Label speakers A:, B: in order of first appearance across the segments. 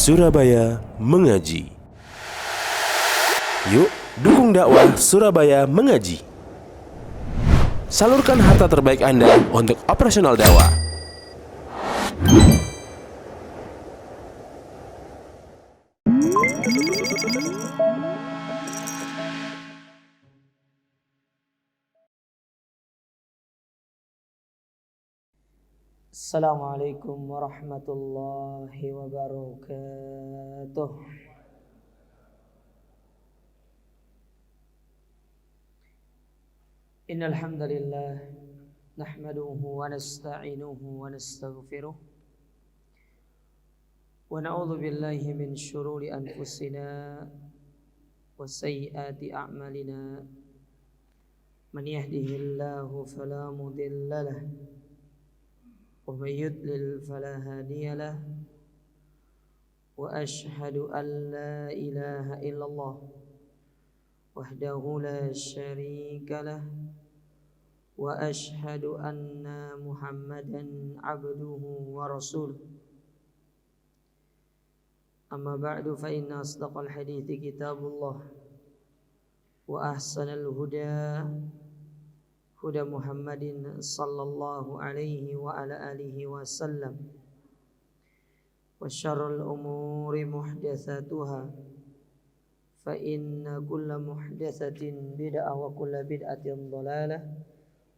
A: Surabaya Mengaji. Yuk, dukung dakwah Surabaya Mengaji. Salurkan harta terbaik Anda untuk operasional dakwah.
B: Assalamualaikum warahmatullahi wabarakatuh. Innal hamdalillah nahmaduhu wa nasta'inuhu wa nastaghfiruh wa na'udzu billahi min shururi anfusina wa sayyiati a'malina. Man yahdihillahu fala mudilla lahu ومن يضلل فلا هادي له وأشهد أن لا إله إلا الله وحده لا شريك له وأشهد أن محمدا عبده ورسوله. أما بعد فإن أصدق الحديث كتاب الله وأحسن الهدى هدى محمد صلى الله عليه وعلى آله وسلم وشر الأمور محدثاتها فإن كل محدثة بدعة وكل بدعة ضلالة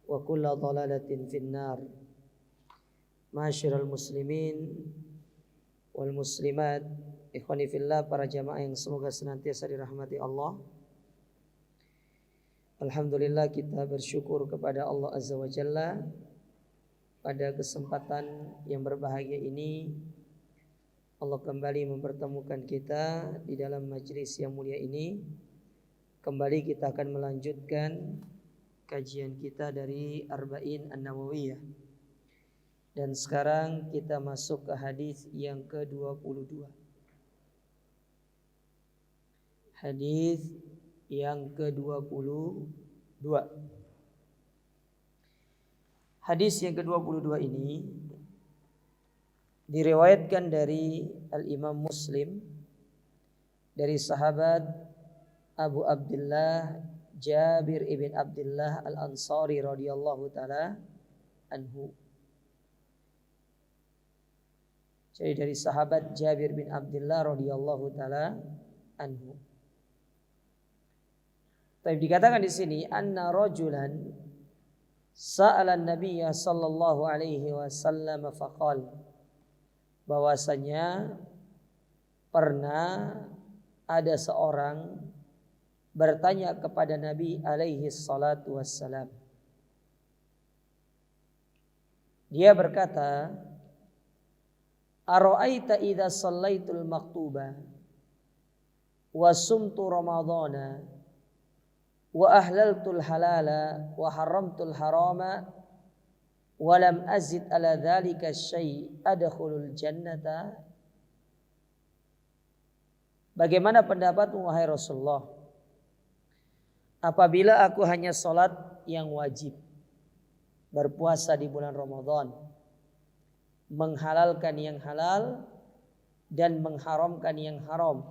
B: وكل ضلالة في النار. معاشر المسلمين والmuslimat, ikhwani fillah, para jamaah yang semoga senantiasa dirahmati Allah. Alhamdulillah, kita bersyukur kepada Allah Azza wa Jalla pada kesempatan yang berbahagia ini. Allah kembali mempertemukan kita di dalam majlis yang mulia ini. Kembali kita akan melanjutkan kajian kita dari Arba'in An-Nawawiyah. Dan sekarang kita masuk ke hadis yang ke-22. Hadis yang ke-22. Hadis yang ke-22 ini diriwayatkan dari Al-Imam Muslim dari sahabat Abu Abdullah Jabir ibn Abdullah Al-Ansari radhiyallahu taala anhu. Jadi dari sahabat Jabir bin Abdullah radhiyallahu taala anhu. Tapi dikatakan di sini anna rajulan sa'ala an-nabiy sallallahu alaihi wasallam faqal, bahwasanya pernah ada seorang bertanya kepada Nabi alaihi salatu wassalam. Dia berkata, ara'aita idza shallaitul maktuba wa sumtu ramadhana wa ahlaltul halala wa haramtul harama wa lam azid ala dhalika syai' adkhulul jannata. Bagaimana pendapatmu wahai Rasulullah, apabila aku hanya salat yang wajib, berpuasa di bulan Ramadan, menghalalkan yang halal dan mengharamkan yang haram,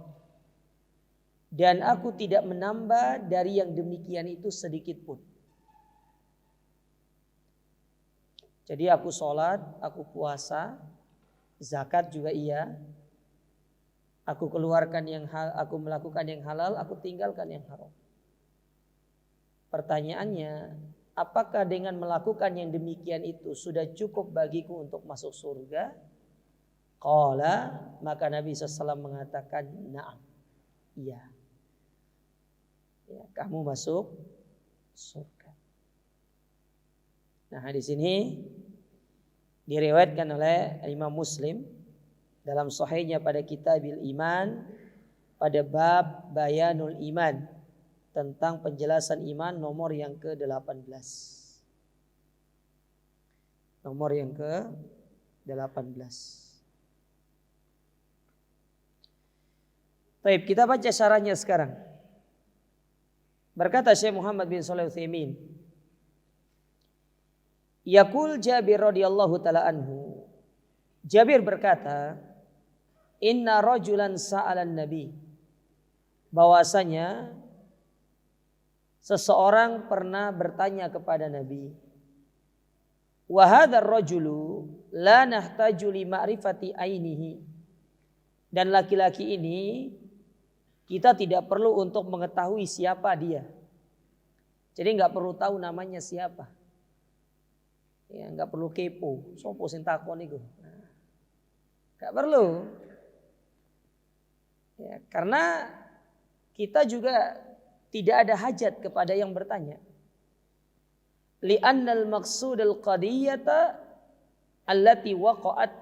B: dan aku tidak menambah dari yang demikian itu sedikit pun. Jadi aku sholat, aku puasa, zakat juga iya. Aku keluarkan yang aku melakukan yang halal, aku tinggalkan yang haram. Pertanyaannya, apakah dengan melakukan yang demikian itu sudah cukup bagiku untuk masuk surga? Qala, maka Nabi SAW mengatakan, na'am, iya. Ya, kamu masuk surga. Nah, di sini diriwayatkan oleh Imam Muslim dalam sahihnya pada Kitabil Iman pada bab Bayanul Iman, tentang penjelasan iman, nomor yang ke-18. Nomor yang ke-18. Baik, kita baca syarahnya sekarang. Berkata Syekh Muhammad bin Shalih Al-Utsaimin, Yaqul Jabir radhiyallahu taala anhu, Jabir berkata, inna rajulan sa'alan nabi, bahwasanya seseorang pernah bertanya kepada Nabi, wa hadzal rajulu la nahtaju li ma'rifati ainihi, dan laki-laki ini kita tidak perlu untuk mengetahui siapa dia. Jadi nggak perlu tahu namanya siapa. Ya, nggak perlu kepo. Sopo sing takon iku. Nggak perlu. Ya, karena kita juga tidak ada hajat kepada yang bertanya. Li'annal maqsudul qadiyata allati waqa'at.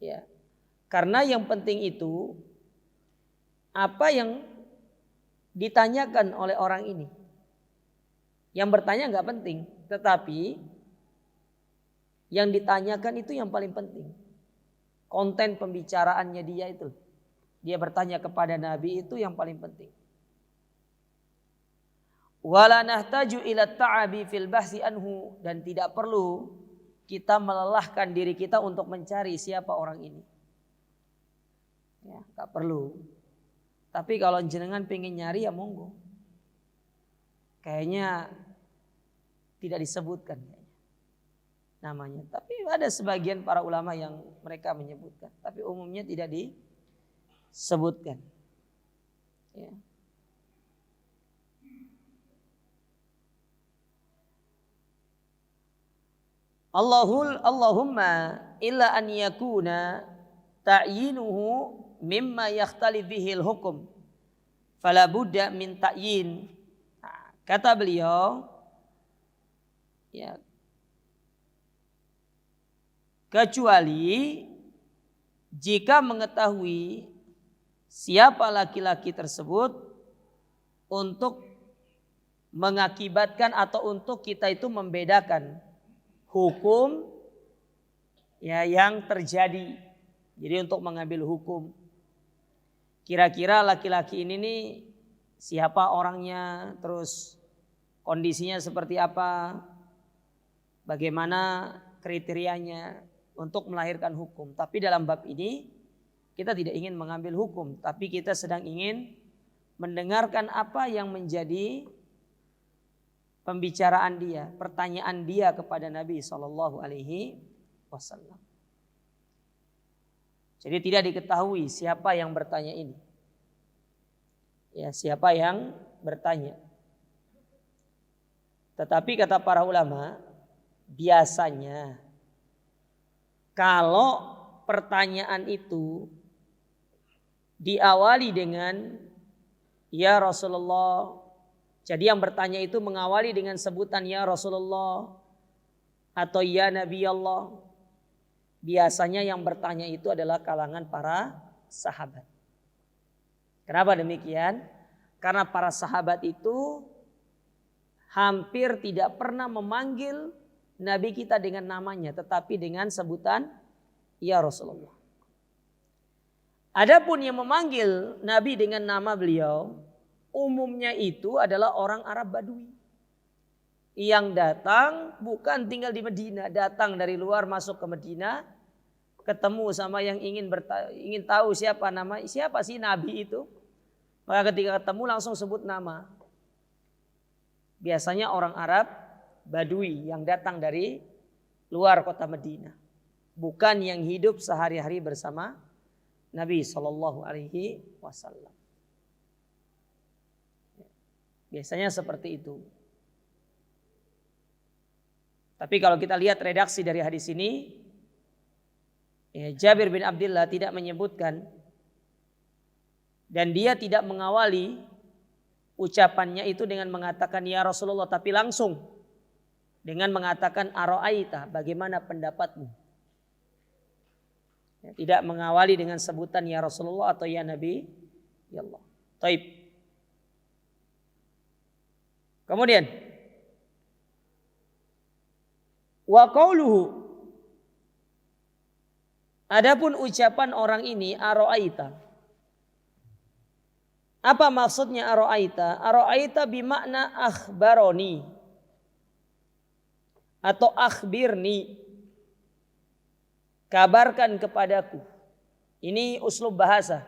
B: Ya. Karena yang penting itu apa yang ditanyakan oleh orang ini. Yang bertanya nggak penting, tetapi yang ditanyakan itu yang paling penting. Konten pembicaraannya dia itu. Dia bertanya kepada Nabi itu yang paling penting. Wala nahtaju ila ta'abi fil bahsi anhu, dan tidak perlu kita melelahkan diri kita untuk mencari siapa orang ini. Ya, enggak perlu. Tapi kalau jenengan pengen nyari ya monggo. Kayaknya tidak disebutkan namanya. Tapi ada sebagian para ulama yang mereka menyebutkan, tapi umumnya tidak disebutkan. Ya. Allahumma illa an yakuna ta'yinuhu mimma yakhtali bihil hukum fala budda min ta'yin. Kata beliau, ya, kecuali jika mengetahui siapa laki-laki tersebut untuk mengakibatkan atau untuk kita itu membedakan hukum ya yang terjadi. Jadi untuk mengambil hukum, kira-kira laki-laki ini nih siapa orangnya, terus kondisinya seperti apa, bagaimana kriterianya untuk melahirkan hukum. Tapi dalam bab ini kita tidak ingin mengambil hukum, tapi kita sedang ingin mendengarkan apa yang menjadi pembicaraan dia, pertanyaan dia kepada Nabi SAW. Jadi tidak diketahui siapa yang bertanya ini. Ya, siapa yang bertanya. Tetapi kata para ulama, biasanya kalau pertanyaan itu diawali dengan ya Rasulullah, jadi yang bertanya itu mengawali dengan sebutan ya Rasulullah atau ya Nabi Allah, biasanya yang bertanya itu adalah kalangan para sahabat. Kenapa demikian? Karena para sahabat itu hampir tidak pernah memanggil Nabi kita dengan namanya, tetapi dengan sebutan ya Rasulullah. Adapun yang memanggil Nabi dengan nama beliau, umumnya itu adalah orang Arab Badui. Yang datang bukan tinggal di Medina, datang dari luar masuk ke Medina, ketemu sama yang ingin tahu siapa sih Nabi itu. Maka ketika ketemu langsung sebut nama. Biasanya orang Arab Badui yang datang dari luar kota Medina, bukan yang hidup sehari-hari bersama Nabi SAW. Biasanya seperti itu. Tapi kalau kita lihat redaksi dari hadis ini, ya, Jabir bin Abdullah tidak menyebutkan dan dia tidak mengawali ucapannya itu dengan mengatakan ya Rasulullah, tapi langsung dengan mengatakan ara'aita, bagaimana pendapatmu. Ya, tidak mengawali dengan sebutan ya Rasulullah atau ya Nabi ya Allah. Taib. Kemudian wa qauluhu, adapun ucapan orang ini ara'aita, apa maksudnya ara'aita? Ara'aita bimakna akhbaroni atau akhbirni, kabarkan kepadaku. Ini uslub bahasa.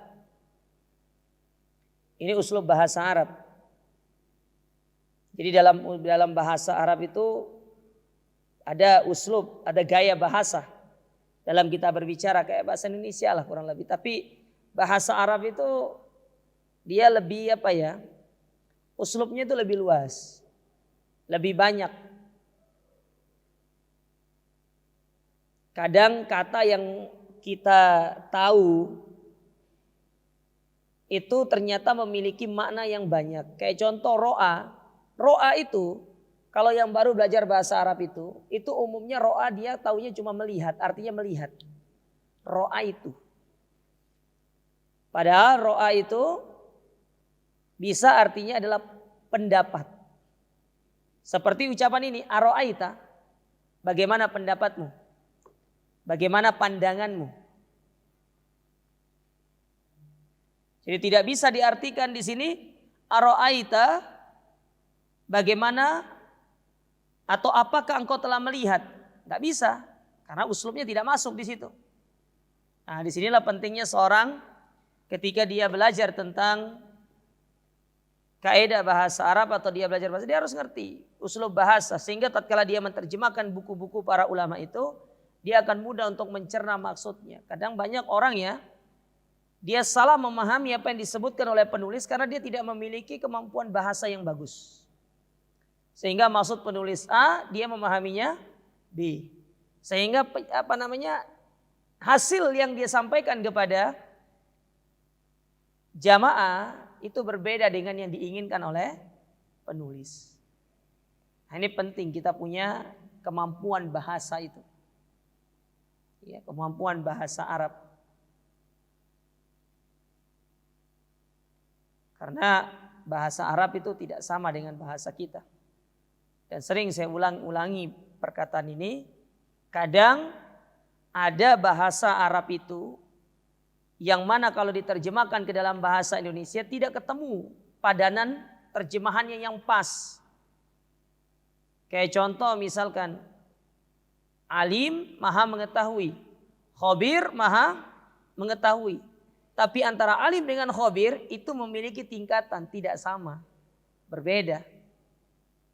B: Ini uslub bahasa Arab. Jadi dalam bahasa Arab itu ada uslub, ada gaya bahasa dalam kita berbicara kayak bahasa Indonesia lah kurang lebih. Tapi bahasa Arab itu dia lebih apa ya? Uslubnya itu lebih luas, lebih banyak. Kadang kata yang kita tahu itu ternyata memiliki makna yang banyak. Kayak contoh ro'a. Ro'a itu kalau yang baru belajar bahasa Arab itu umumnya ro'a dia taunya cuma melihat, artinya melihat. Ro'a itu. Padahal ro'a itu bisa artinya adalah pendapat. Seperti ucapan ini, aro'aita, bagaimana pendapatmu? Bagaimana pandanganmu? Jadi tidak bisa diartikan di sini aro'aita bagaimana atau apakah engkau telah melihat? Tidak bisa, karena uslubnya tidak masuk di situ. Nah, disinilah pentingnya seorang ketika dia belajar tentang kaidah bahasa Arab atau dia belajar bahasa, dia harus ngerti uslub bahasa sehingga tatkala dia menerjemahkan buku-buku para ulama itu, dia akan mudah untuk mencerna maksudnya. Kadang banyak orang ya, dia salah memahami apa yang disebutkan oleh penulis karena dia tidak memiliki kemampuan bahasa yang bagus. Sehingga maksud penulis A, dia memahaminya B. Sehingga hasil yang dia sampaikan kepada jamaah itu berbeda dengan yang diinginkan oleh penulis. Nah, ini penting kita punya kemampuan bahasa itu. Ya, kemampuan bahasa Arab. Karena bahasa Arab itu tidak sama dengan bahasa kita. Dan sering saya ulangi perkataan ini. Kadang ada bahasa Arab itu yang mana kalau diterjemahkan ke dalam bahasa Indonesia tidak ketemu padanan terjemahannya yang pas. Kayak contoh misalkan alim maha mengetahui, khabir maha mengetahui. Tapi antara alim dengan khabir itu memiliki tingkatan tidak sama, berbeda.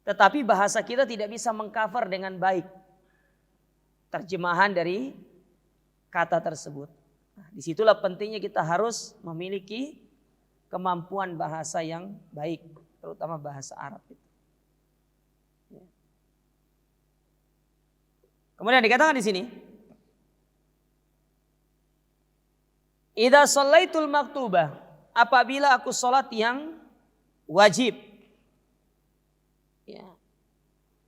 B: Tetapi bahasa kita tidak bisa mengcover dengan baik terjemahan dari kata tersebut. Nah, disitulah pentingnya kita harus memiliki kemampuan bahasa yang baik, terutama bahasa Arab itu. Kemudian dikatakan di sini, idza shallaitul maktubah, apabila aku salat yang wajib. Ya.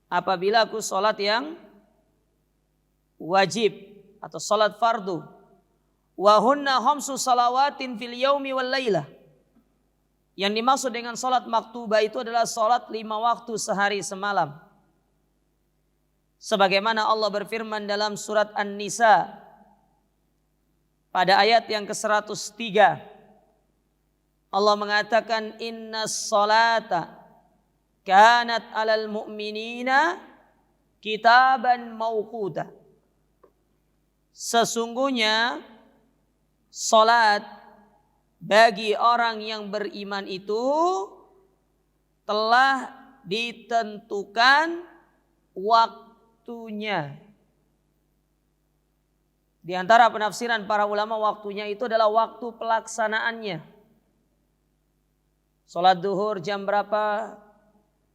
B: Apabila aku salat yang wajib atau salat fardu. Wa hunna khamsu salawatin fil yaumi wal lailah. Yang dimaksud dengan salat maktubah itu adalah salat 5 waktu sehari semalam. Sebagaimana Allah berfirman dalam surat An-Nisa pada ayat yang ke-103. Allah mengatakan innas salata kanat 'alal mu'minina kitaban mauquta. Sesungguhnya salat bagi orang yang beriman itu telah ditentukan waktunya. Di antara penafsiran para ulama waktunya itu adalah waktu pelaksanaannya. Salat duhur jam berapa?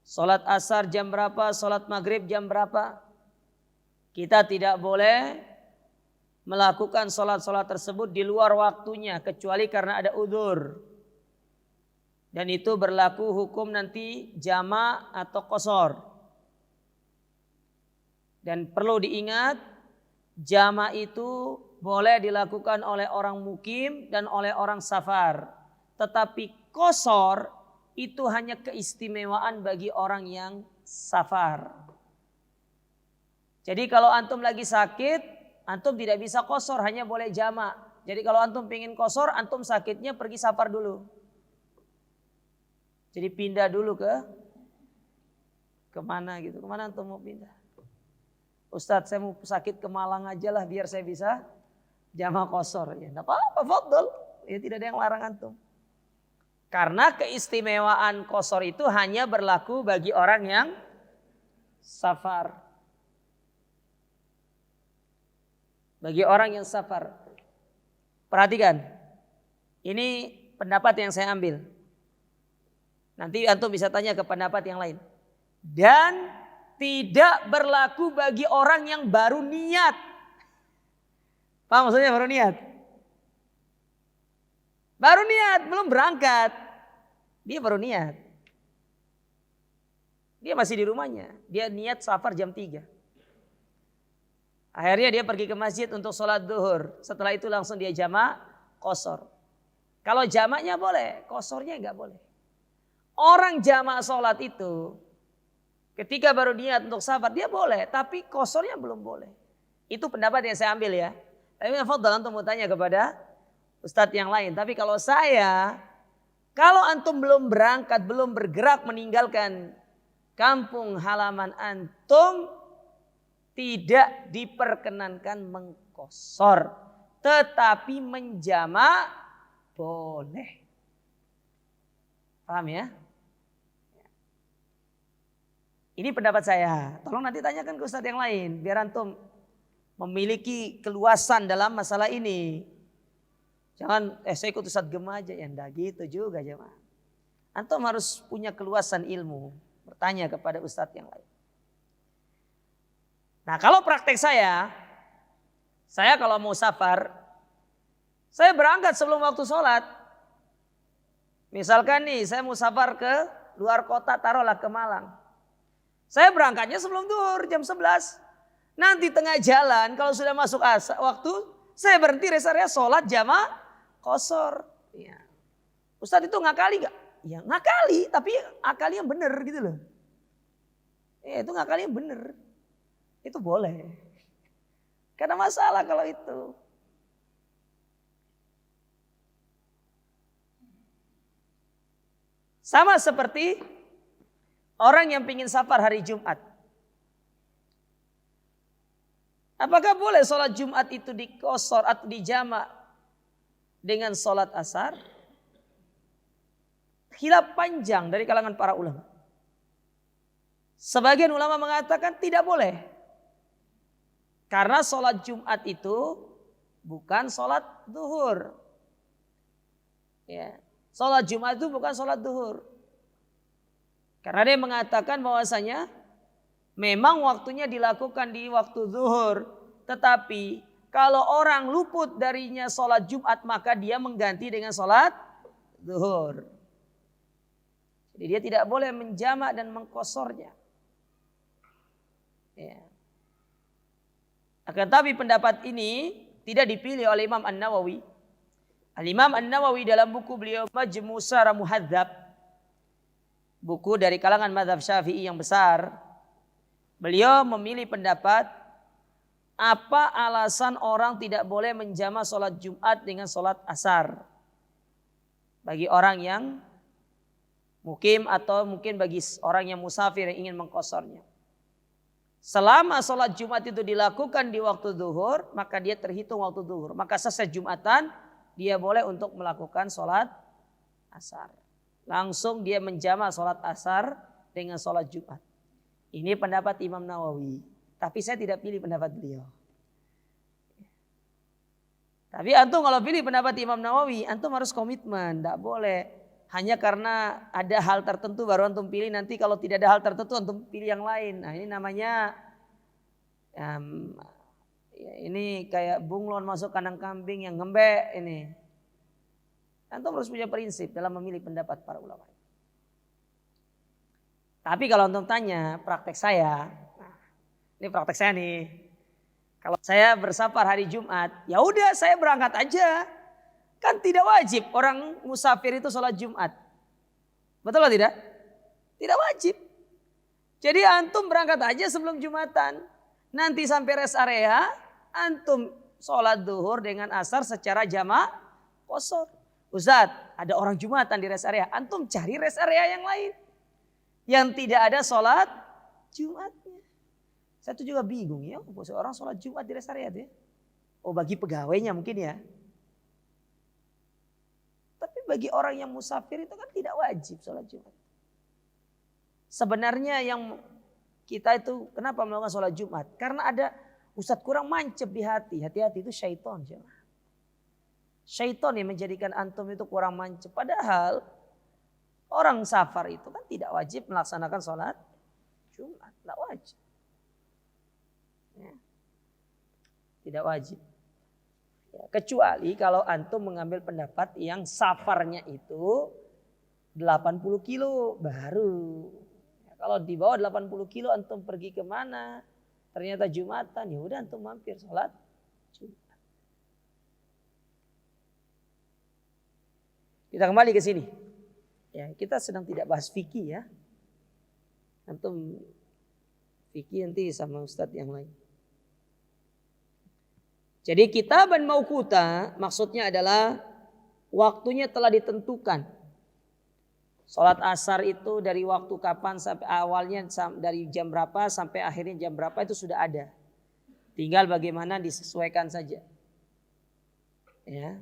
B: Salat asar jam berapa? Salat maghrib jam berapa? Kita tidak boleh melakukan salat-salat tersebut di luar waktunya kecuali karena ada udzur. Dan itu berlaku hukum nanti jama' atau qashar. Dan perlu diingat, jama' itu boleh dilakukan oleh orang mukim dan oleh orang safar. Tetapi qashar itu hanya keistimewaan bagi orang yang safar. Jadi kalau antum lagi sakit, antum tidak bisa qashar, hanya boleh jama'. Jadi kalau antum pengen qashar, antum sakitnya pergi safar dulu. Jadi pindah dulu kemana gitu. Kemana antum mau pindah? Ustadz saya mau sakit ke Malang aja lah biar saya bisa jamaah qashar. Ya enggak apa-apa, fadhol. Ya tidak ada yang larang antum. Karena keistimewaan qashar itu hanya berlaku bagi orang yang safar. Bagi orang yang safar. Perhatikan. Ini pendapat yang saya ambil. Nanti antum bisa tanya ke pendapat yang lain. Dan tidak berlaku bagi orang yang baru niat. Paham maksudnya baru niat? Baru niat, belum berangkat. Dia baru niat. Dia masih di rumahnya. Dia niat safar jam 3. Akhirnya dia pergi ke masjid untuk sholat duhur. Setelah itu langsung dia jamak qashar. Kalau jamaknya boleh, qasharnya enggak boleh. Orang jamak sholat itu ketika baru niat untuk safar dia boleh, tapi qasharnya belum boleh. Itu pendapat yang saya ambil ya. Tapi fadhal antum mau tanya kepada ustadz yang lain. Tapi kalau saya, kalau antum belum berangkat, belum bergerak meninggalkan kampung halaman antum, tidak diperkenankan mengqashar. Tetapi menjamak boleh. Paham ya? Ini pendapat saya. Tolong nanti tanyakan ke ustadz yang lain. Biar antum memiliki keluasan dalam masalah ini. Jangan saya ikut ustadz Gema aja. Ya enggak gitu juga jemaah. Antum harus punya keluasan ilmu. Bertanya kepada ustadz yang lain. Nah kalau praktek saya kalau mau safar, saya berangkat sebelum waktu sholat. Misalkan nih saya mau safar ke luar kota, taruhlah ke Malang. Saya berangkatnya sebelum duhur jam 11. Nanti tengah jalan kalau sudah masuk waktu, saya berhenti rest area sholat jamaah qashar. Ya. Ustadz itu ngakali gak? Ya ngakali, tapi akali yang benar gitu loh. Ya itu ngakali yang benar. Itu boleh. Karena masalah kalau itu. Sama seperti orang yang ingin safar hari Jumat. Apakah boleh sholat Jumat itu di qashar atau di jamak dengan sholat asar? Khilaf panjang dari kalangan para ulama. Sebagian ulama mengatakan tidak boleh. Karena sholat Jumat itu bukan sholat duhur. Ya. Sholat Jumat itu bukan sholat duhur. Karena dia mengatakan bahwasanya memang waktunya dilakukan di waktu zuhur. Tetapi kalau orang luput darinya sholat Jumat maka dia mengganti dengan sholat zuhur. Jadi dia tidak boleh menjamak dan mengqasharnya. Ya. Akan tapi pendapat ini tidak dipilih oleh Imam An-Nawawi. Al-Imam An-Nawawi dalam buku beliau Majmu' Syarah Muhadzab, buku dari kalangan mazhab Syafi'i yang besar, beliau memilih pendapat apa alasan orang tidak boleh menjamak sholat Jumat dengan sholat asar bagi orang yang mukim atau mungkin bagi orang yang musafir yang ingin mengqasharnya. Selama sholat Jumat itu dilakukan di waktu zuhur, maka dia terhitung waktu zuhur. Maka selesai Jumatan, dia boleh untuk melakukan sholat asar. Langsung dia menjamak sholat asar dengan sholat Jumat. Ini pendapat Imam Nawawi. Tapi saya tidak pilih pendapat beliau. Tapi antum kalau pilih pendapat Imam Nawawi, antum harus komitmen. Tidak boleh hanya karena ada hal tertentu baru antum pilih. Nanti kalau tidak ada hal tertentu antum pilih yang lain. Nah ini namanya ini kayak bunglon masuk kandang kambing yang ngembek ini. Antum harus punya prinsip dalam memilih pendapat para ulama. Tapi kalau antum tanya praktek saya, nah, ini praktek saya nih. Kalau saya bersafar hari Jumat, ya udah saya berangkat aja. Kan tidak wajib orang musafir itu sholat Jumat. Betul atau tidak? Tidak wajib. Jadi antum berangkat aja sebelum Jumatan. Nanti sampai rest area, antum sholat duhur dengan asar secara jamak qashar. Ustaz, ada orang Jumatan di rest area. Antum cari rest area yang lain. Yang tidak ada sholat Jumatnya. Saya tuh juga bingung ya. Orang sholat Jumat di rest area itu ya. Oh, bagi pegawainya mungkin ya. Tapi bagi orang yang musafir itu kan tidak wajib sholat Jumat. Sebenarnya yang kita itu kenapa melakukan sholat Jumat? Karena ada Ustadz kurang mancep di hati. Hati-hati itu syaitan. Syaitan yang menjadikan antum itu kurang mancep. Padahal orang safar itu kan tidak wajib melaksanakan sholat Jumat. Tidak wajib. Ya. Tidak wajib. Ya, kecuali kalau antum mengambil pendapat yang safarnya itu 80 kilo baru. Ya, kalau di bawah 80 kilo antum pergi kemana? Ternyata Jumatan, ya udah antum mampir sholat Jumat. Kita kembali ke sini. Ya, kita sedang tidak bahas fikih ya. Antum fikih nanti sama ustadz yang lain. Jadi kitaban mauquta maksudnya adalah waktunya telah ditentukan. Sholat asar itu dari waktu kapan sampai awalnya dari jam berapa sampai akhirnya jam berapa itu sudah ada. Tinggal bagaimana disesuaikan saja. Ya.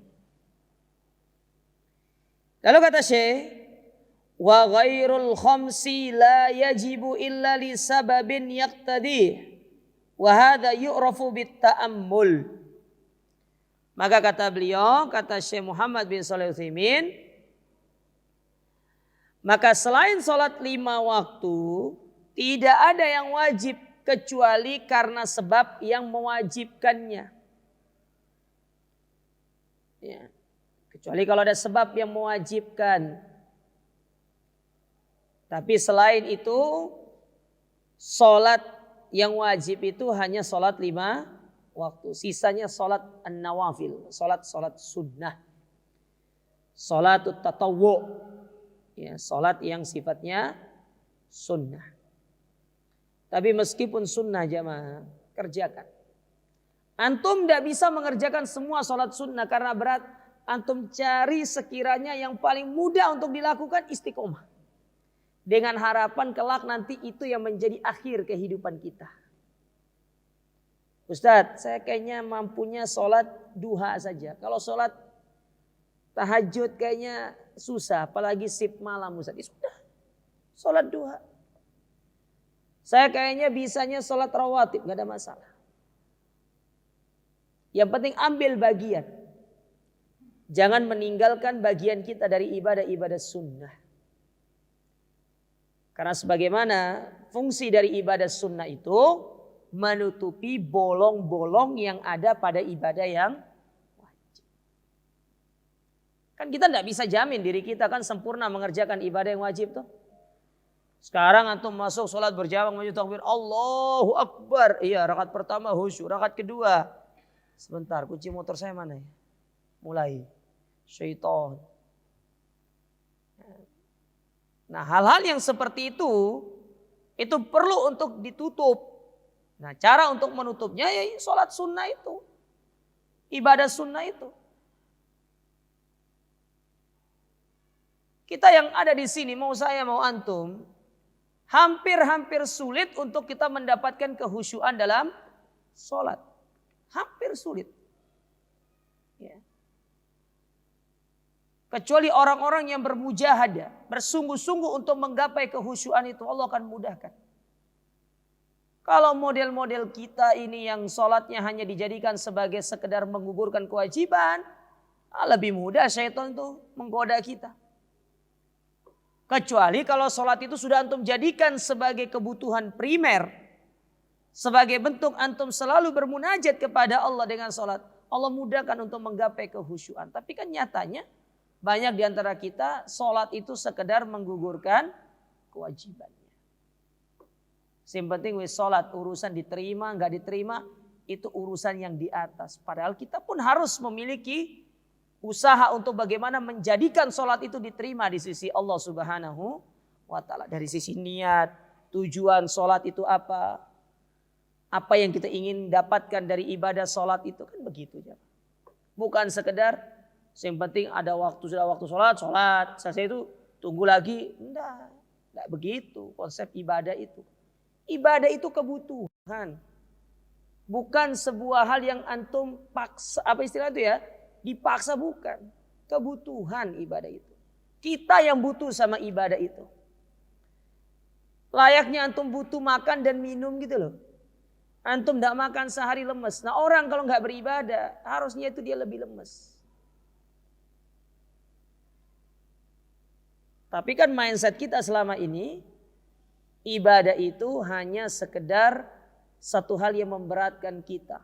B: Lalu kata Syekh, wa ghairul khamsi la yajibu illa li sababin yaqtadi wa hadha yu'rafu bit ta'ammul. Maka kata beliau, kata Syekh Muhammad bin Shalih Al-Utsaimin, maka selain sholat 5 waktu, tidak ada yang wajib kecuali karena sebab yang mewajibkannya. Ya. Kecuali kalau ada sebab yang mewajibkan. Tapi selain itu, sholat yang wajib itu hanya sholat 5 waktu. Sisanya sholat an-nawafil, sholat sunnah. Sholatut tatawwu. Ya, sholat yang sifatnya sunnah. Tapi meskipun sunnah jamaah, kerjakan. Antum tidak bisa mengerjakan semua sholat sunnah karena berat. Antum cari sekiranya yang paling mudah untuk dilakukan istiqomah. Dengan harapan kelak nanti itu yang menjadi akhir kehidupan kita. Ustadz, saya kayaknya mampunya sholat duha saja. Kalau sholat tahajud kayaknya susah, apalagi shift malam Ustadz. Sudah, sholat duha. Saya kayaknya bisanya sholat rawatib, gak ada masalah. Yang penting ambil bagian. Jangan meninggalkan bagian kita dari ibadah-ibadah sunnah. Karena sebagaimana fungsi dari ibadah sunnah itu menutupi bolong-bolong yang ada pada ibadah yang wajib. Kan kita tidak bisa jamin diri kita kan sempurna mengerjakan ibadah yang wajib tuh. Sekarang antum masuk sholat berjamaah maju takbir Allahu Akbar. Iya, rakaat pertama khusyuk, rakaat kedua. Sebentar, kunci motor saya mana ya? Mulai. Syaitan. Nah, hal-hal yang seperti itu perlu untuk ditutup. Nah, cara untuk menutupnya ya sholat sunnah itu. Ibadah sunnah itu. Kita yang ada di sini, mau saya mau antum, hampir sulit untuk kita mendapatkan kehusyuan dalam sholat. Hampir sulit. Ya. Kecuali orang-orang yang bermujahadah, bersungguh-sungguh untuk menggapai kehusyuan itu, Allah akan mudahkan. Kalau model-model kita ini yang sholatnya hanya dijadikan sebagai sekedar menggugurkan kewajiban, lebih mudah syaitan itu menggoda kita. Kecuali kalau sholat itu sudah antum jadikan sebagai kebutuhan primer, sebagai bentuk antum selalu bermunajat kepada Allah dengan sholat, Allah mudahkan untuk menggapai kehusyuan. Tapi kan nyatanya banyak di antara kita sholat itu sekedar menggugurkan kewajibannya. Yang penting sholat, urusan diterima nggak diterima itu urusan yang di atas. Padahal kita pun harus memiliki usaha untuk bagaimana menjadikan sholat itu diterima di sisi Allah Subhanahu wa Ta'ala. Dari sisi niat, tujuan sholat itu apa yang kita ingin dapatkan dari ibadah sholat itu kan begitu. Bukan sekedar yang penting ada waktu, sudah waktu sholat, selesai itu tunggu lagi. Enggak begitu konsep ibadah itu. Ibadah itu kebutuhan. Bukan sebuah hal yang antum paksa, apa istilah itu ya? Dipaksa, bukan. Kebutuhan ibadah itu. Kita yang butuh sama ibadah itu. Layaknya antum butuh makan dan minum gitu loh. Antum tidak makan sehari lemes. Nah orang kalau nggak beribadah harusnya itu dia lebih lemes. Tapi kan mindset kita selama ini ibadah itu hanya sekedar satu hal yang memberatkan kita.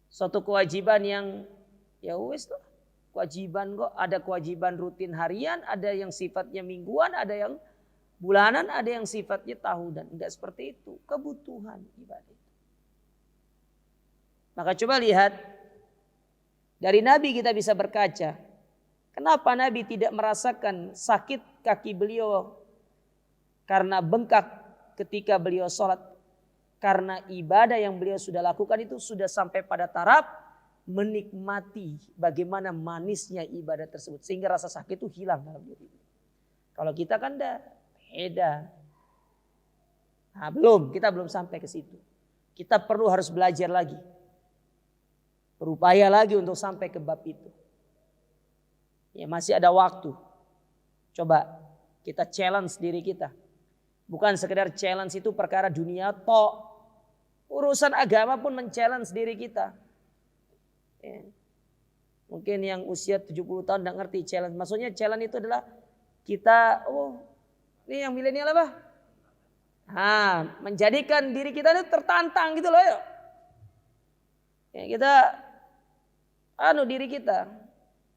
B: Suatu kewajiban yang ya wis lah. Kewajiban kok, ada kewajiban rutin harian, ada yang sifatnya mingguan, ada yang bulanan, ada yang sifatnya tahunan. Enggak seperti itu, kebutuhan ibadah itu. Maka coba lihat, dari Nabi kita bisa berkaca. Kenapa Nabi tidak merasakan sakit kaki beliau karena bengkak ketika beliau sholat? Karena ibadah yang beliau sudah lakukan itu sudah sampai pada taraf menikmati bagaimana manisnya ibadah tersebut. Sehingga rasa sakit itu hilang dalam diri. Kalau kita kan beda. Nah, kita belum sampai ke situ. Kita perlu harus belajar lagi. Berupaya lagi untuk sampai ke bab itu. Ya masih ada waktu. Coba kita challenge diri kita. Bukan sekedar challenge itu perkara dunia tok. Urusan agama pun men-challenge diri kita. Ya. Mungkin yang usia 70 tahun tidak ngerti challenge. Maksudnya challenge itu adalah kita, ini yang milenial apa? Menjadikan diri kita itu tertantang gitu loh. Ya, kita diri kita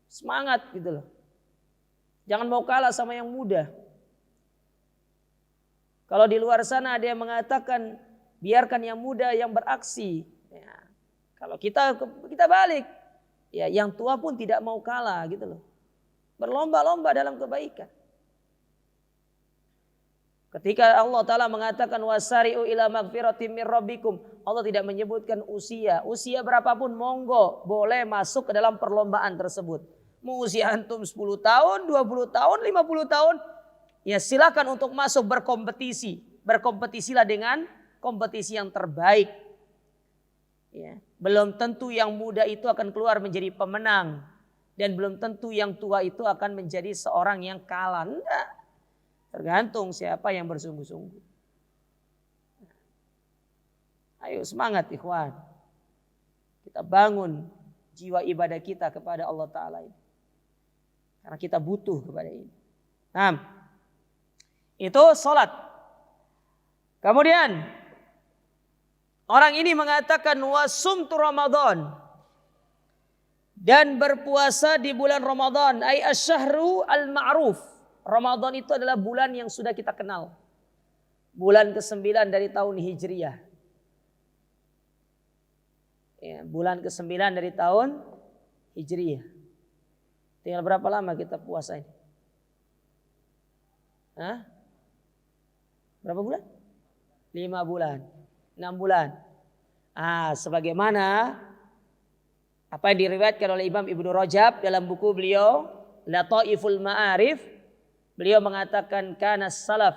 B: semangat gitu loh. Jangan mau kalah sama yang muda. Kalau di luar sana ada yang mengatakan biarkan yang muda yang beraksi. Ya, kalau kita balik, ya yang tua pun tidak mau kalah gitu loh. Berlomba-lomba dalam kebaikan. Ketika Allah Ta'ala mengatakan wasari'u ila magfiratim min rabbikum, Allah tidak menyebutkan usia. Usia berapapun monggo boleh masuk ke dalam perlombaan tersebut. Mau usia antum 10 tahun, 20 tahun, 50 tahun, ya silakan untuk masuk berkompetisi. Berkompetisilah dengan kompetisi yang terbaik. Ya, belum tentu yang muda itu akan keluar menjadi pemenang. Dan belum tentu yang tua itu akan menjadi seorang yang kalah. Enggak. Tergantung siapa yang bersungguh-sungguh. Ayo semangat ikhwan. Kita bangun jiwa ibadah kita kepada Allah Ta'ala ini. Karena kita butuh kepada ini. Nah, itu sholat. Kemudian orang ini mengatakan wasumtu Ramadan. Dan berpuasa di bulan Ramadan. Ay asyahru al-ma'ruf. Ramadan itu adalah bulan yang sudah kita kenal. Bulan ke-9 dari tahun Hijriah. Ya, bulan ke-9 dari tahun Hijriah. Tinggal berapa lama kita puasa ini? Berapa bulan? 5 bulan. 6 bulan. Sebagaimana apa yang diriwayatkan oleh Imam Ibnu Rajab dalam buku beliau Lataiful Ma'arif. Beliau mengatakan kana salaf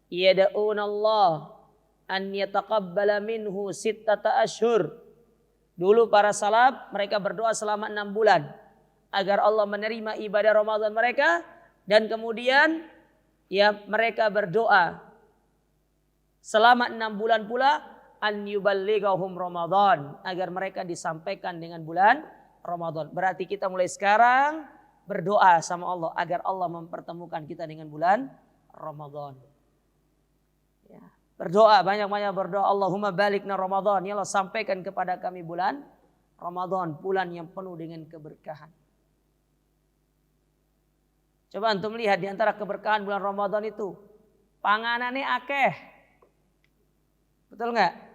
B: yad'una Allah an yataqabbala minhu sittata ashhur. Dulu para salaf mereka berdoa selama 6 bulan agar Allah menerima ibadah Ramadan mereka, dan kemudian ya mereka berdoa selama 6 bulan pula an yuballighahum Ramadan, agar mereka disampaikan dengan bulan Ramadan. Berarti kita mulai sekarang berdoa sama Allah agar Allah mempertemukan kita dengan bulan Ramadan. Ya, berdoa, banyak-banyak berdoa. Allahumma balikna Ramadan. Ya Allah, sampaikan kepada kami bulan Ramadan, bulan yang penuh dengan keberkahan. Coba antum lihat di antara keberkahan bulan Ramadan itu, panganannya akeh. Betul nggak?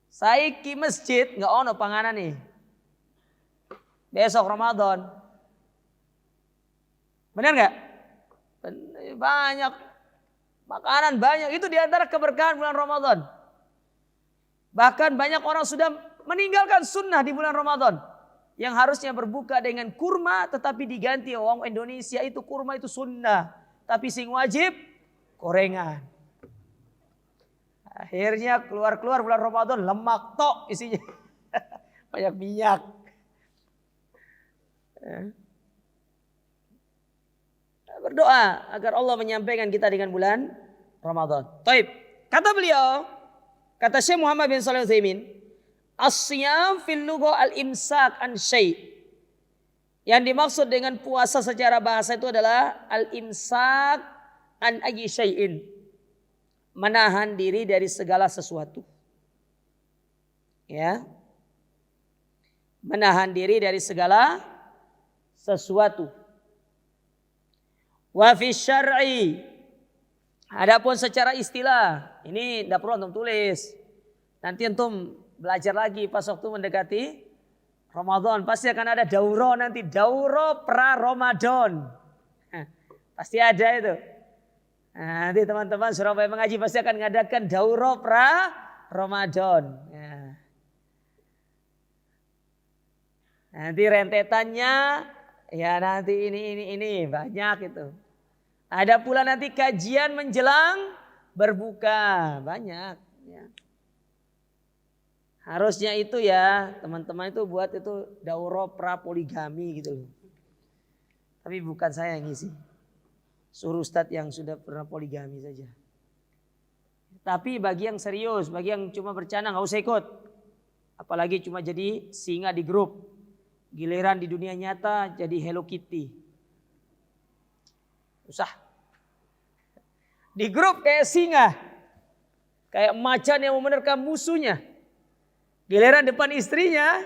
B: Saya ke masjid nggak ono panganan nih. Besok Ramadan. Benar nggak? Banyak makanan, banyak. Itu di antara keberkahan bulan Ramadan. Bahkan banyak orang sudah meninggalkan sunnah di bulan Ramadan. Yang harusnya berbuka dengan kurma, tetapi diganti orang Indonesia itu kurma itu sunnah. Tapi sing wajib gorengan. Akhirnya keluar bulan Ramadan lemak tok isinya. Banyak minyak. Berdoa agar Allah menyampaikan kita dengan bulan Ramadan. Taib. Kata beliau, kata Syekh Muhammad bin Shalih Al-Utsaimin, as-siyam fil lugha al-imsak an syai'. Yang dimaksud dengan puasa secara bahasa itu adalah al-imsak an ayyi syai'in. Menahan diri dari segala sesuatu. Ya. Menahan diri dari segala sesuatu. Wa fi syar'i. Adapun secara istilah, ini tidak perlu antum tulis. Nanti antum belajar lagi pas waktu mendekati Ramadan. Pasti akan ada dauro nanti, dauro pra Ramadan. Pasti ada itu. Nah, nanti teman-teman Surabaya Mengaji pasti akan mengadakan dauro pra Ramadan. Ya. Nanti rentetannya ya nanti ini banyak itu. Ada pula nanti kajian menjelang berbuka, banyak. Ya. Harusnya itu ya teman-teman itu buat itu dauro pra poligami gitu loh. Tapi bukan saya yang ngisi. Suruh ustadz yang sudah pernah poligami saja. Tapi bagi yang serius, bagi yang cuma bercanda nggak usah ikut. Apalagi cuma jadi singa di grup. Giliran di dunia nyata jadi Hello Kitty. Usah. Di grup kayak singa. Kayak macan yang menerkam musuhnya. Giliran depan istrinya.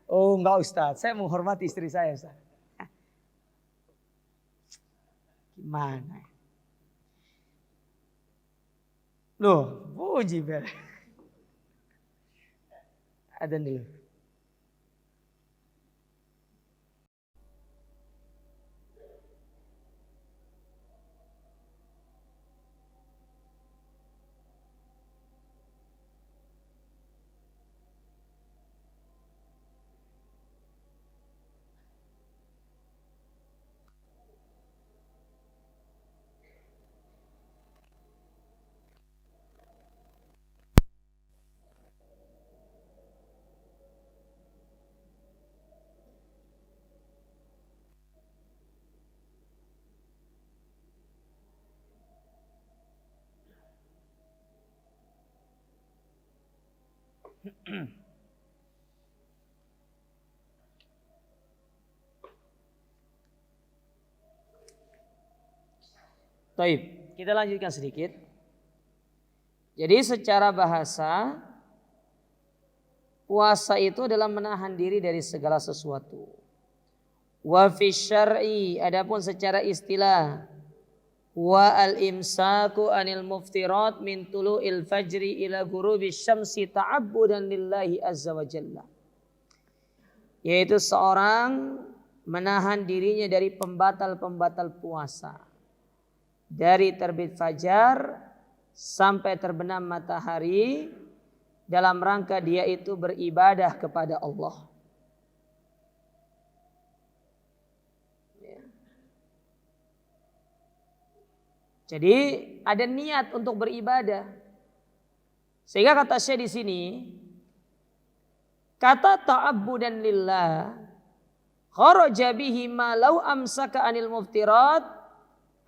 B: Oh enggak Ustaz, saya menghormati istri saya Ustaz. Gimana? Loh, puji ber. Ada dulu. Taib, kita lanjutkan sedikit. Jadi secara bahasa puasa itu adalah menahan diri dari segala sesuatu. Wa fi syar'i, adapun secara istilah, wa al-imsaku anil muftirat min tulu'il fajri ila ghurubi syamsi ta'abbudan lillahi azza wa jalla. Yaitu seorang menahan dirinya dari pembatal-pembatal puasa. Dari terbit fajar sampai terbenam matahari dalam rangka dia itu beribadah kepada Allah. Jadi ada niat untuk beribadah. Sehingga kata Syekh di sini, kata ta'abbudan lillah kharaja bihi ma law amsaka anil muftirat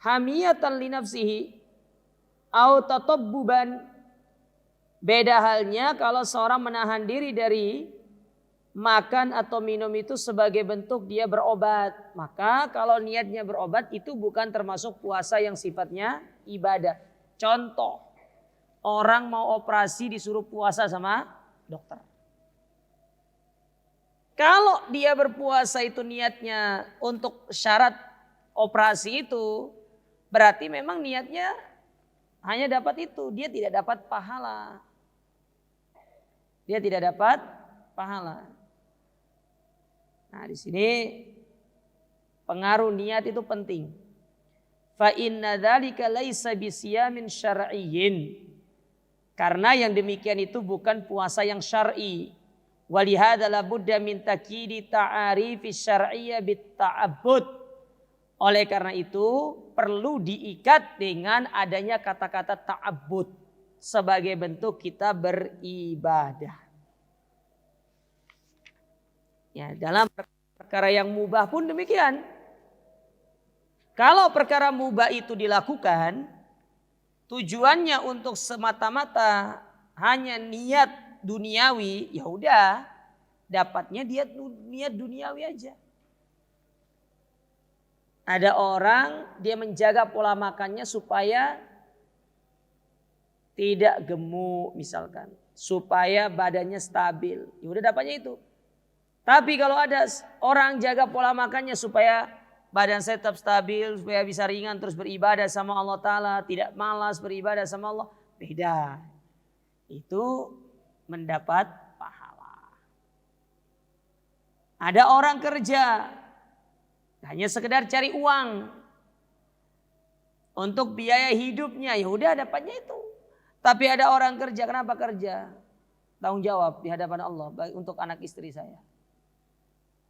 B: hamiyatan li nafsihi au tatabbuban. Beda halnya kalau seorang menahan diri dari makan atau minum itu sebagai bentuk dia berobat. Maka kalau niatnya berobat itu bukan termasuk puasa yang sifatnya ibadah. Contoh, orang mau operasi disuruh puasa sama dokter. Kalau dia berpuasa itu niatnya untuk syarat operasi itu, berarti memang niatnya hanya dapat itu. Dia tidak dapat pahala. Dia tidak dapat pahala. Nah, di sini pengaruh niat itu penting. Fa inna dzalika laisa bisiyamin syar'iyyin. Karena yang demikian itu bukan puasa yang syar'i. Walihada la budda min takyidi ta'arifi syar'iyyah bit ta'abbud. Oleh karena itu perlu diikat dengan adanya kata-kata ta'abbud. sebagai bentuk kita beribadah. Ya, dalam perkara yang mubah pun demikian. Kalau perkara mubah itu dilakukan, tujuannya untuk semata-mata hanya niat duniawi, ya udah, dapatnya niat duniawi aja. Ada orang dia menjaga pola makannya supaya tidak gemuk misalkan, supaya badannya stabil. Ya udah dapatnya itu. Tapi kalau ada orang jaga pola makannya supaya badan saya tetap stabil, supaya bisa ringan terus beribadah sama Allah Ta'ala, tidak malas beribadah sama Allah, beda. Itu mendapat pahala. Ada orang kerja hanya sekedar cari uang untuk biaya hidupnya, ya udah dapatnya itu. Tapi ada orang kerja, kenapa kerja? Tanggung jawab di hadapan Allah untuk anak istri saya.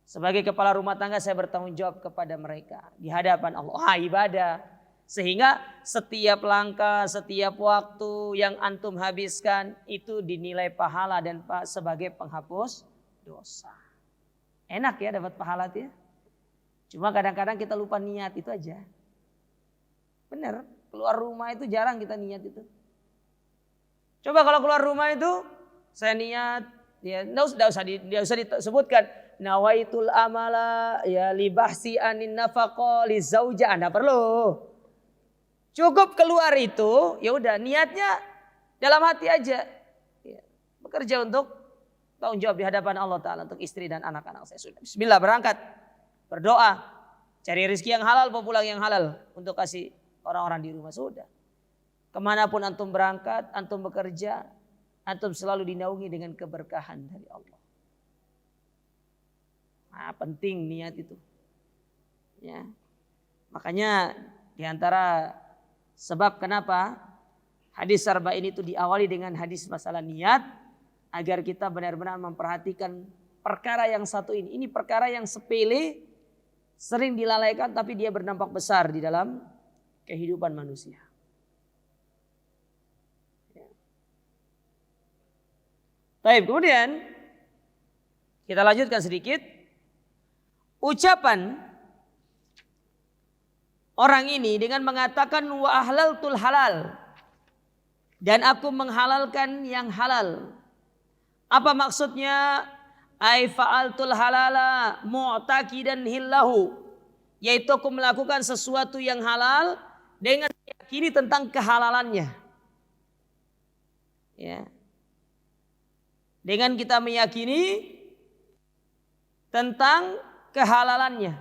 B: Sebagai kepala rumah tangga saya bertanggung jawab kepada mereka di hadapan Allah. Ibadah. Sehingga setiap langkah, setiap waktu yang antum habiskan itu dinilai pahala dan sebagai penghapus dosa. Enak ya dapat pahala itu ya. Cuma kadang-kadang kita lupa niat itu aja. Benar, keluar rumah itu jarang kita niat itu. Coba kalau keluar rumah itu saya niat, ya enggak usah disebutkan nawaitul amala ya libahsi anin nafaqah li zauja, Anda perlu. Cukup keluar itu, ya udah niatnya dalam hati aja. Ya, bekerja untuk tanggung jawab di hadapan Allah Ta'ala untuk istri dan anak-anak saya sudah. Bismillah berangkat. Berdoa, cari rezeki yang halal, pulang yang halal untuk kasih orang-orang di rumah sudah. Kemanapun antum berangkat, antum bekerja, antum selalu dinaungi dengan keberkahan dari Allah. Nah, penting niat itu. Ya, makanya diantara sebab kenapa hadis Arba'in itu diawali dengan hadis masalah niat, agar kita benar-benar memperhatikan perkara yang satu ini. Ini perkara yang sepele, sering dilalaikan tapi dia berdampak besar di dalam kehidupan manusia. Baik, kemudian kita lanjutkan sedikit. Ucapan orang ini dengan mengatakan wa ahlaltul halal, dan aku menghalalkan yang halal. Apa maksudnya? Ai fa'altul halala mu'taqidan hillahu, yaitu aku melakukan sesuatu yang halal dengan meyakini tentang kehalalannya. Ya. Dengan kita meyakini tentang kehalalannya.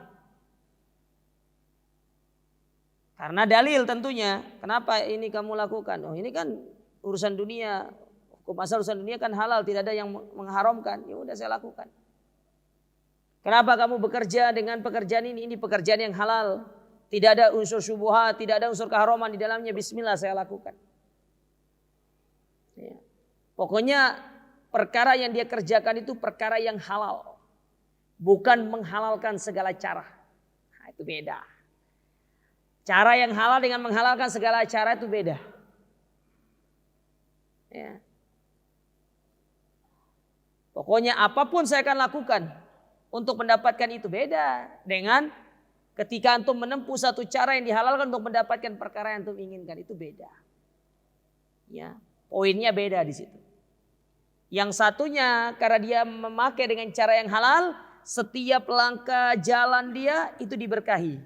B: Karena dalil tentunya. Kenapa ini kamu lakukan? Oh, ini kan urusan dunia. Hukum asal urusan dunia kan halal, tidak ada yang mengharamkan. Ya udah saya lakukan. Kenapa kamu bekerja dengan pekerjaan ini? Ini pekerjaan yang halal. Tidak ada unsur syubhat, tidak ada unsur keharaman di dalamnya. Bismillah saya lakukan. Ya. Pokoknya perkara yang dia kerjakan itu perkara yang halal. Bukan menghalalkan segala cara. Nah, itu beda. Cara yang halal dengan menghalalkan segala cara itu beda. Ya. Pokoknya apapun saya akan lakukan untuk mendapatkan itu, beda dengan ketika antum menempuh satu cara yang dihalalkan untuk mendapatkan perkara yang antum inginkan, itu beda. Ya, poinnya beda di situ. Yang satunya karena dia memakai dengan cara yang halal, setiap langkah jalan dia itu diberkahi.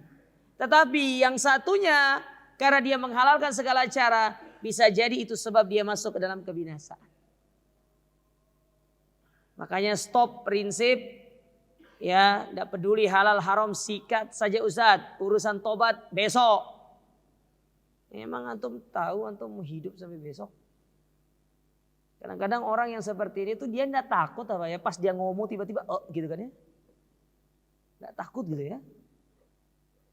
B: Tetapi yang satunya karena dia menghalalkan segala cara, bisa jadi itu sebab dia masuk ke dalam kebinasaan. Makanya stop prinsip ya, tidak peduli halal haram, sikat saja Ustaz, urusan tobat besok. Emang antum tahu antum mau hidup sampai besok? Kadang-kadang orang yang seperti ini tuh dia tidak takut apa ya, pas dia ngomong tiba-tiba gitu kan ya. Tidak takut gitu ya.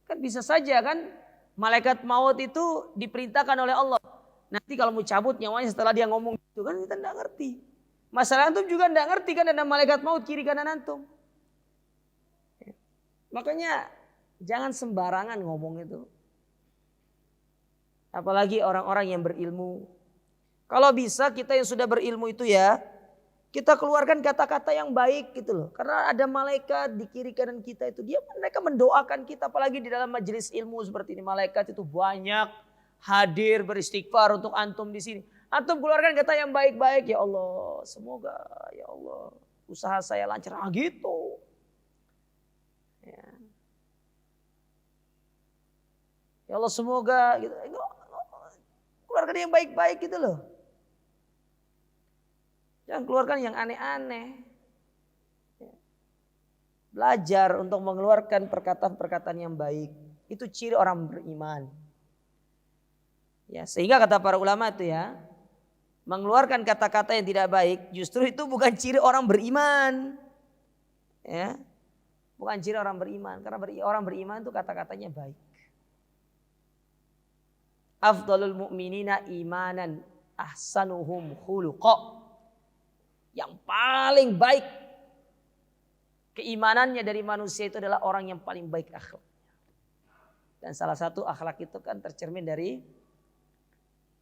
B: Kan bisa saja kan malaikat maut itu diperintahkan oleh Allah. Nanti kalau mau cabut nyawanya setelah dia ngomong gitu kan, kita tidak ngerti. Masalah antum juga tidak ngerti kan ada malaikat maut kiri kanan antum. Makanya jangan sembarangan ngomong itu. Apalagi orang-orang yang berilmu. Kalau bisa kita yang sudah berilmu itu ya, kita keluarkan kata-kata yang baik gitu loh. Karena ada malaikat di kiri kanan kita itu, mereka mendoakan kita, apalagi di dalam majelis ilmu seperti ini. Malaikat itu banyak hadir beristighfar untuk antum di sini. Antum keluarkan kata yang baik-baik, ya Allah, semoga ya Allah usaha saya lancar. Gitu. Ya. Ya Allah semoga gitu. Keluarkan yang baik-baik gitu loh. Jangan keluarkan yang aneh-aneh. Belajar untuk mengeluarkan perkataan-perkataan yang baik. Itu ciri orang beriman. Ya, sehingga kata para ulama itu ya, mengeluarkan kata-kata yang tidak baik justru itu bukan ciri orang beriman. Ya. Bukan ciri orang beriman, karena orang beriman itu kata-katanya baik. Afdalul mu'minina imanan ahsanuhum khuluqa. Yang paling baik keimanannya dari manusia itu adalah orang yang paling baik akhlaknya. Dan salah satu akhlak itu kan tercermin dari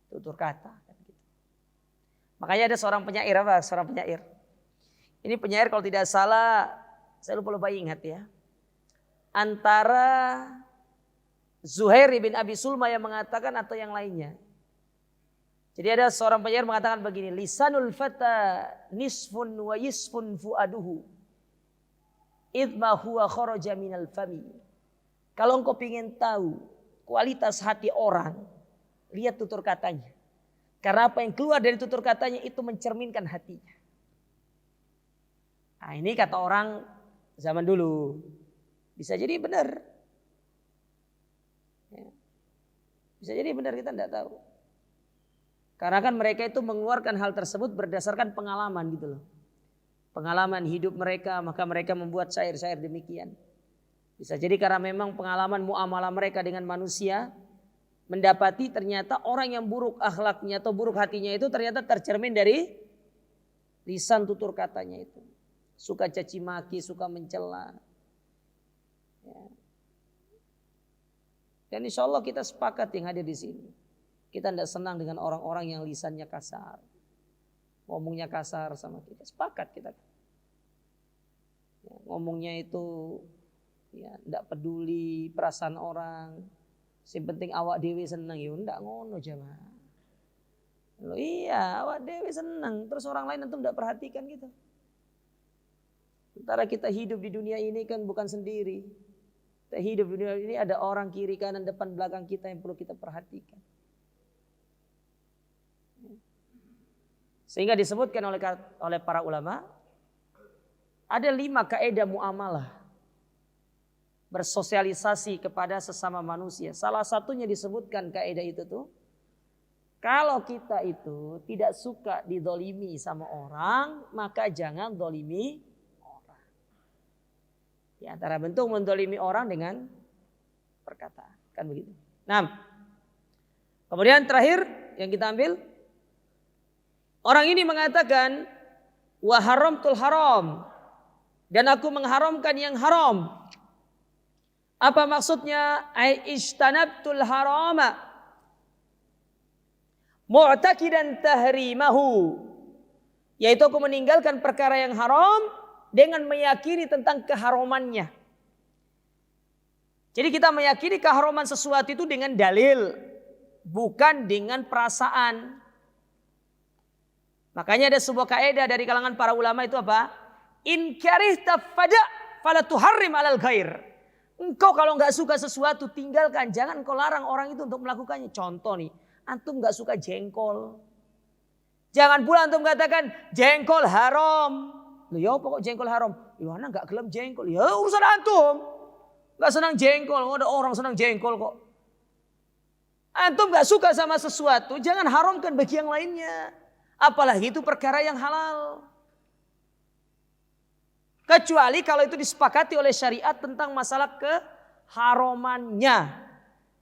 B: tutur kata. Makanya ada seorang penyair apa? Seorang penyair. Ini penyair kalau tidak salah, saya lupa ingat ya. Antara Zuhair bin Abi Sulma yang mengatakan atau yang lainnya. Jadi ada seorang penyair mengatakan begini, lisanul fata nisfun wa yisfun fuaduhu idma huwa kharaja minal fami. Kalau engkau ingin tahu kualitas hati orang, lihat tutur katanya. Karena apa yang keluar dari tutur katanya itu mencerminkan hatinya. Nah, ini kata orang zaman dulu. Bisa jadi benar. Bisa jadi benar, kita tidak tahu. Karena kan mereka itu mengeluarkan hal tersebut berdasarkan pengalaman gitu loh. Pengalaman hidup mereka, maka mereka membuat syair-syair demikian. Bisa jadi karena memang pengalaman muamalah mereka dengan manusia, mendapati ternyata orang yang buruk akhlaknya atau buruk hatinya itu ternyata tercermin dari lisan tutur katanya itu. Suka caci maki, suka mencela. Ya. Dan insya Allah kita sepakat yang hadir di sini. Kita tidak senang dengan orang-orang yang lisannya kasar. Ngomongnya kasar sama kita. Sepakat kita. Ya, ngomongnya itu ya tidak peduli perasaan orang. Yang penting awak dewi senang. Ya tidak ngono jemaah. Loh iya awak dewi senang. Terus orang lain itu tidak perhatikan gitu. Sementara kita hidup di dunia ini kan bukan sendiri. Kita hidup di dunia ini ada orang kiri kanan depan belakang kita yang perlu kita perhatikan. Sehingga disebutkan oleh para ulama ada 5 kaidah muamalah bersosialisasi kepada sesama manusia. Salah satunya disebutkan kaidah itu tuh, kalau kita itu tidak suka didolimi sama orang, maka jangan dolimi orang. Di antara bentuk mendolimi orang dengan perkataan, kan begitu. Nah, kemudian terakhir yang kita ambil, orang ini mengatakan wa haramtul haram, dan aku mengharamkan yang haram. Apa maksudnya? Ai istanabtul harama mu'taqidan tahrimahu, yaitu aku meninggalkan perkara yang haram dengan meyakini tentang keharamannya. Jadi kita meyakini keharaman sesuatu itu dengan dalil, bukan dengan perasaan. Makanya ada sebuah kaidah dari kalangan para ulama itu apa? In karihta fala tuharrim alal ghair. Engkau kalau nggak suka sesuatu tinggalkan, jangan kau larang orang itu untuk melakukannya. Contoh nih, antum nggak suka jengkol, jangan pula antum katakan jengkol haram. Loh ya pokok jengkol haram. Ya mana nggak gelem jengkol? Ya urusan antum. Nggak senang jengkol, ada orang senang jengkol kok. Antum nggak suka sama sesuatu, jangan haramkan bagi yang lainnya. Apalagi itu perkara yang halal. Kecuali kalau itu disepakati oleh syariat tentang masalah keharamannya.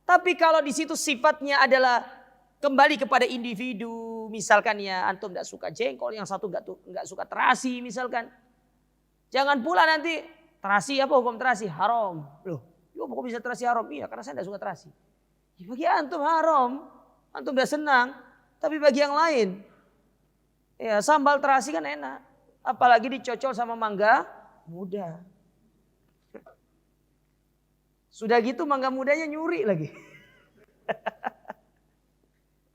B: Tapi kalau di situ sifatnya adalah kembali kepada individu, misalkan ya antum tidak suka jengkol, yang satu nggak suka terasi misalkan. Jangan pula nanti terasi apa hukum terasi haram. Loh, kok bisa terasi haram? Iya, karena saya tidak suka terasi. Ya, bagi antum haram, antum tidak senang. Tapi bagi yang lain, ya sambal terasi kan enak. Apalagi dicocol sama mangga muda. Sudah gitu mangga mudanya nyuri lagi.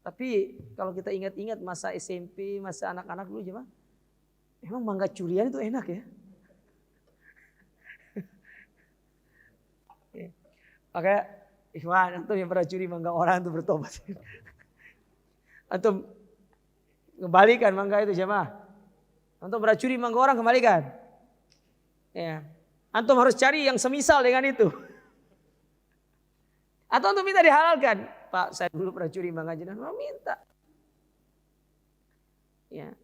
B: Tapi kalau kita ingat-ingat masa SMP, masa anak-anak dulu jemaah, emang mangga curian itu enak ya. Makanya ikhwan, antum yang pernah curi mangga orang itu bertobat. Antum kembalikan mangga itu jemaah. Antum pernah curi mangga orang, kembalikan. Ya. Antum harus cari yang semisal dengan itu. Atau antum minta dihalalkan. Pak, saya dulu pernah curi mangga jenengan, mau minta. Ya.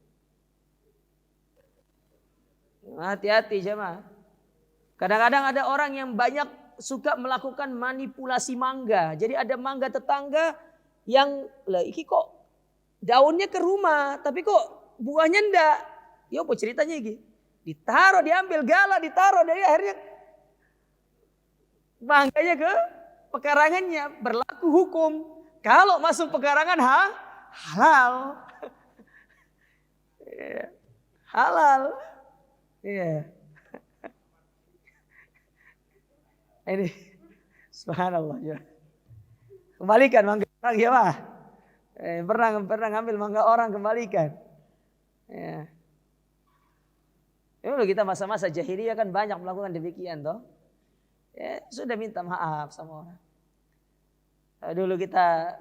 B: Hati-hati jemaah. Kadang-kadang ada orang yang banyak suka melakukan manipulasi mangga. Jadi ada mangga tetangga yang lah iki kok daunnya ke rumah, tapi kok buahnya ndak. Ya apa ceritanya iki? Ditaruh, diambil gala, ditaruh, dari akhirnya mangganya ke pekarangannya, berlaku hukum. Kalau masuk pekarangan halal. Halal. Iya. Ini subhanallah ya. Kembalikan mangga orang ya Pak. Pernah ngambil mangga orang, kembalikan. Ya. Dulu kita masa-masa jahiliyah kan banyak melakukan demikian toh. Ya, sudah minta maaf sama orang. Dulu kita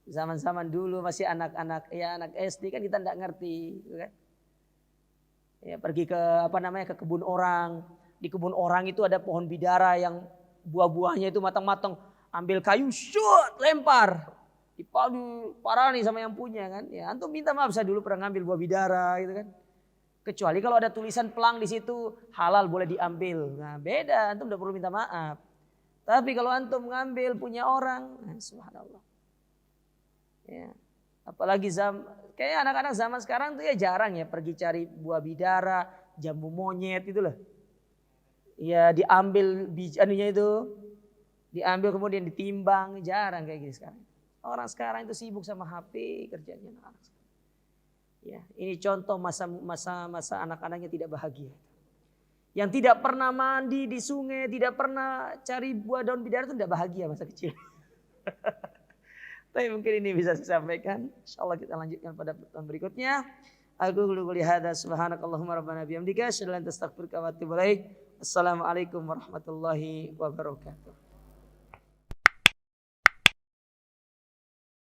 B: zaman-zaman dulu masih anak-anak, ya anak SD kan kita tidak ngerti, gitu kan. Ya, pergi ke ke kebun orang. Di kebun orang itu ada pohon bidara yang buah-buahnya itu matang-matang. Ambil kayu, shoot, lempar. Dipadu parani sama yang punya kan. Ya, antum minta maaf, saya dulu pernah ngambil buah bidara gitu kan. Kecuali kalau ada tulisan pelang di situ, halal boleh diambil. Nah beda, antum tidak perlu minta maaf. Tapi kalau antum ngambil punya orang, nah, subhanallah. Ya. Apalagi kayak anak-anak zaman sekarang tuh ya jarang ya pergi cari buah bidara, jambu monyet itu loh. Ya diambil anunya itu, diambil kemudian ditimbang, jarang kayak gini sekarang. Orang sekarang itu sibuk sama HP kerjanya anak-anak. Ya, ini contoh masa anak-anaknya tidak bahagia. Yang tidak pernah mandi di sungai, tidak pernah cari buah daun bidara itu tidak bahagia masa kecil. Tapi mungkin ini bisa saya sampaikan. Insyaallah kita lanjutkan pada pertemuan berikutnya. Aku qouli hadza subhanakallahumma rabbana bihamdika asyhadu an la ilaha illa anta astaghfiruka wa atubu ilaik. Assalamualaikum warahmatullahi wabarakatuh.